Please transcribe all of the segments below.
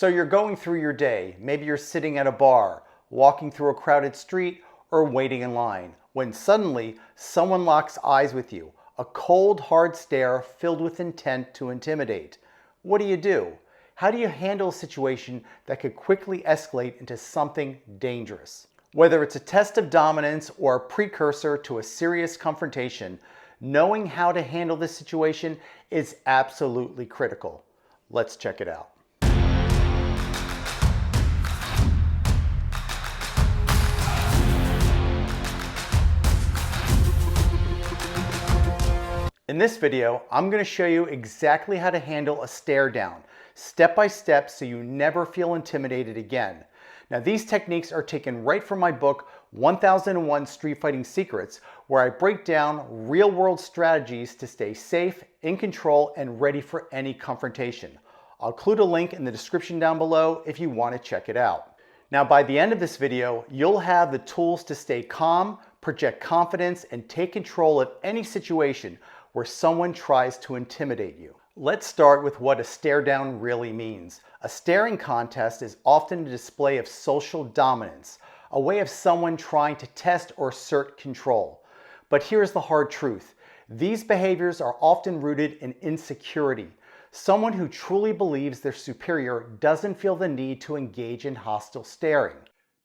So you're going through your day. Maybe you're sitting at a bar, walking through a crowded street, or waiting in line, when suddenly someone locks eyes with you, a cold, hard stare filled with intent to intimidate. What do? How do you handle a situation that could quickly escalate into something dangerous? Whether it's a test of dominance or a precursor to a serious confrontation, knowing how to handle this situation is absolutely critical. Let's check it out. In this video, I'm going to show you exactly how to handle a stare down, step by step, so you never feel intimidated again. Now, these techniques are taken right from my book, 1001 Street Fighting Secrets, where I break down real-world strategies to stay safe, in control, and ready for any confrontation. I'll include a link in the description down below if you want to check it out. Now, by the end of this video, you'll have the tools to stay calm, project confidence, and take control of any situation where someone tries to intimidate you. Let's start with what a stare down really means. A staring contest is often a display of social dominance, a way of someone trying to test or assert control. But here's the hard truth. These behaviors are often rooted in insecurity. Someone who truly believes they're superior doesn't feel the need to engage in hostile staring.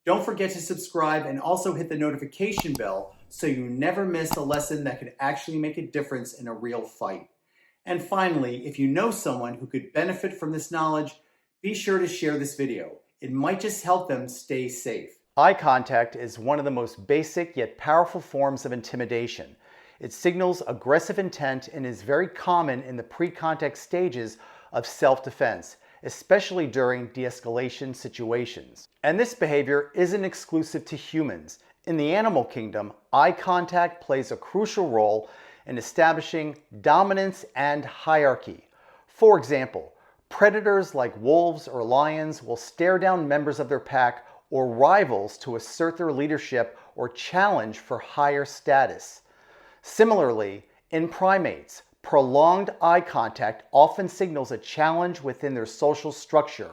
Don't forget to subscribe and also hit the notification bell so you never miss a lesson that could actually make a difference in a real fight. And finally, if you know someone who could benefit from this knowledge, be sure to share this video. It might just help them stay safe. Eye contact is one of the most basic yet powerful forms of intimidation. It signals aggressive intent and is very common in the pre-contact stages of self-defense, especially during de-escalation situations. And this behavior isn't exclusive to humans. In the animal kingdom, eye contact plays a crucial role in establishing dominance and hierarchy. For example, predators like wolves or lions will stare down members of their pack or rivals to assert their leadership or challenge for higher status. Similarly, in primates, prolonged eye contact often signals a challenge within their social structure.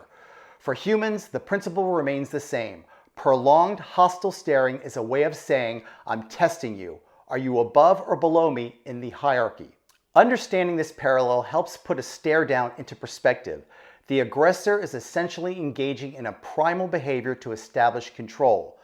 For humans, the principle remains the same. Prolonged hostile staring is a way of saying, I'm testing you. Are you above or below me in the hierarchy? Understanding this parallel helps put a stare down into perspective. The aggressor is essentially engaging in a primal behavior to establish control.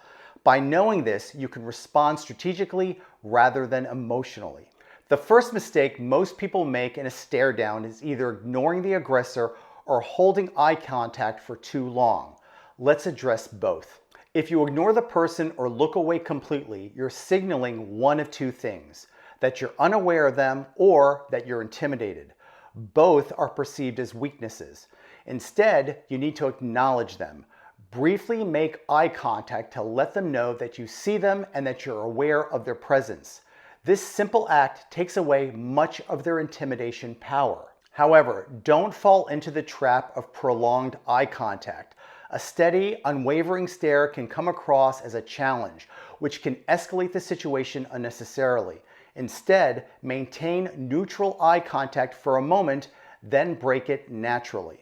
By knowing this, you can respond strategically rather than emotionally. The first mistake most people make in a stare down is either ignoring the aggressor or holding eye contact for too long. Let's address both. If you ignore the person or look away completely, you're signaling one of two things: that you're unaware of them or that you're intimidated. Both are perceived as weaknesses. Instead, you need to acknowledge them. Briefly make eye contact to let them know that you see them and that you're aware of their presence. This simple act takes away much of their intimidation power. However, don't fall into the trap of prolonged eye contact. A steady, unwavering stare can come across as a challenge, which can escalate the situation unnecessarily. Instead, maintain neutral eye contact for a moment, then break it naturally.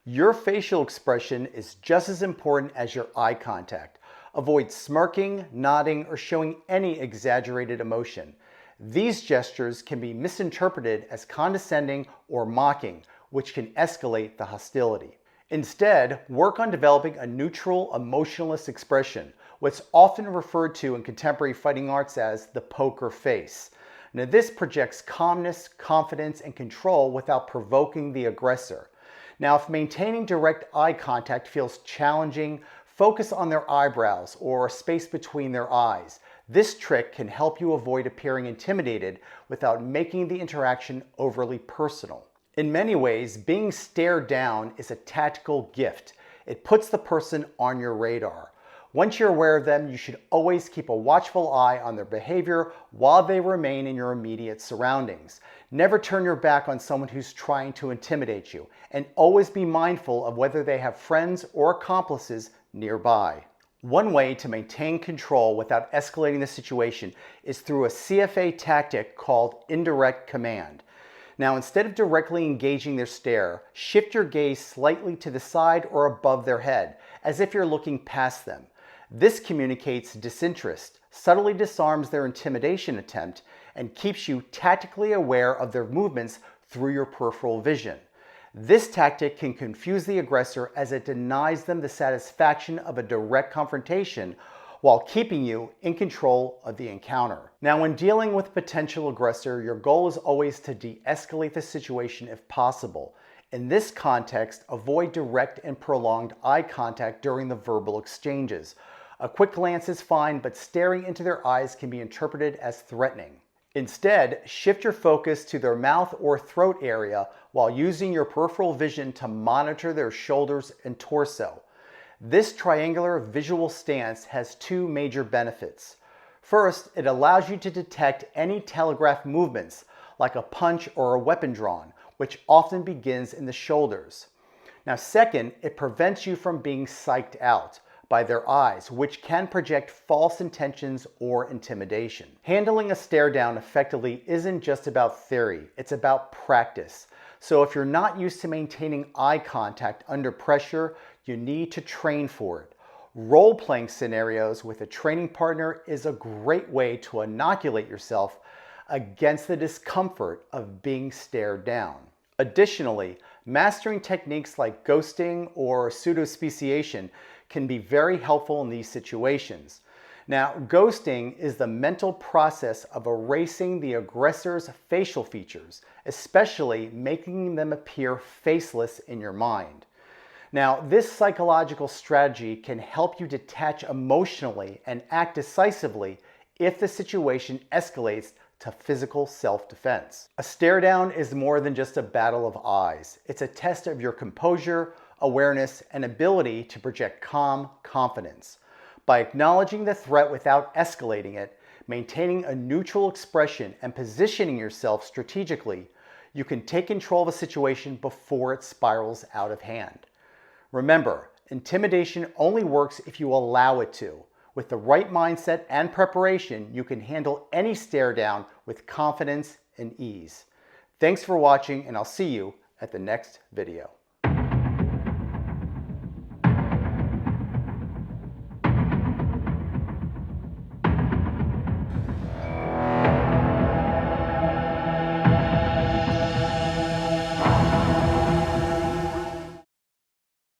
Your facial expression is just as important as your eye contact. Avoid smirking, nodding, or showing any exaggerated emotion. These gestures can be misinterpreted as condescending or mocking, which can escalate the hostility. Instead, work on developing a neutral, emotionless expression, what's often referred to in contemporary fighting arts as the poker face. Now, this projects calmness, confidence, and control without provoking the aggressor. Now, if maintaining direct eye contact feels challenging, focus on their eyebrows or a space between their eyes. This trick can help you avoid appearing intimidated without making the interaction overly personal. In many ways, being stared down is a tactical gift. It puts the person on your radar. Once you're aware of them, you should always keep a watchful eye on their behavior while they remain in your immediate surroundings. Never turn your back on someone who's trying to intimidate you, and always be mindful of whether they have friends or accomplices nearby. One way to maintain control without escalating the situation is through a CFA tactic called indirect command. Now, instead of directly engaging their stare, shift your gaze slightly to the side or above their head, as if you're looking past them. This communicates disinterest, subtly disarms their intimidation attempt, and keeps you tactically aware of their movements through your peripheral vision. This tactic can confuse the aggressor as it denies them the satisfaction of a direct confrontation while keeping you in control of the encounter. Now, when dealing with a potential aggressor, your goal is always to de-escalate the situation if possible. In this context, avoid direct and prolonged eye contact during the verbal exchanges. A quick glance is fine, but staring into their eyes can be interpreted as threatening. Instead, shift your focus to their mouth or throat area while using your peripheral vision to monitor their shoulders and torso. This triangular visual stance has two major benefits. First, it allows you to detect any telegraphed movements, like a punch or a weapon drawn, which often begins in the shoulders. Now, second, it prevents you from being psyched out by their eyes, which can project false intentions or intimidation. Handling a stare down effectively isn't just about theory, it's about practice. So if you're not used to maintaining eye contact under pressure, you need to train for it. Role-playing scenarios with a training partner is a great way to inoculate yourself against the discomfort of being stared down. Additionally, mastering techniques like ghosting or pseudo-speciation can be very helpful in these situations. Now, ghosting is the mental process of erasing the aggressor's facial features, especially making them appear faceless in your mind. Now, this psychological strategy can help you detach emotionally and act decisively if the situation escalates to physical self-defense. A stare down is more than just a battle of eyes. It's a test of your composure, awareness, and ability to project calm confidence. By acknowledging the threat without escalating it, maintaining a neutral expression, and positioning yourself strategically, you can take control of a situation before it spirals out of hand. Remember, intimidation only works if you allow it to. With the right mindset and preparation, you can handle any stare down with confidence and ease. Thanks for watching, and I'll see you at the next video.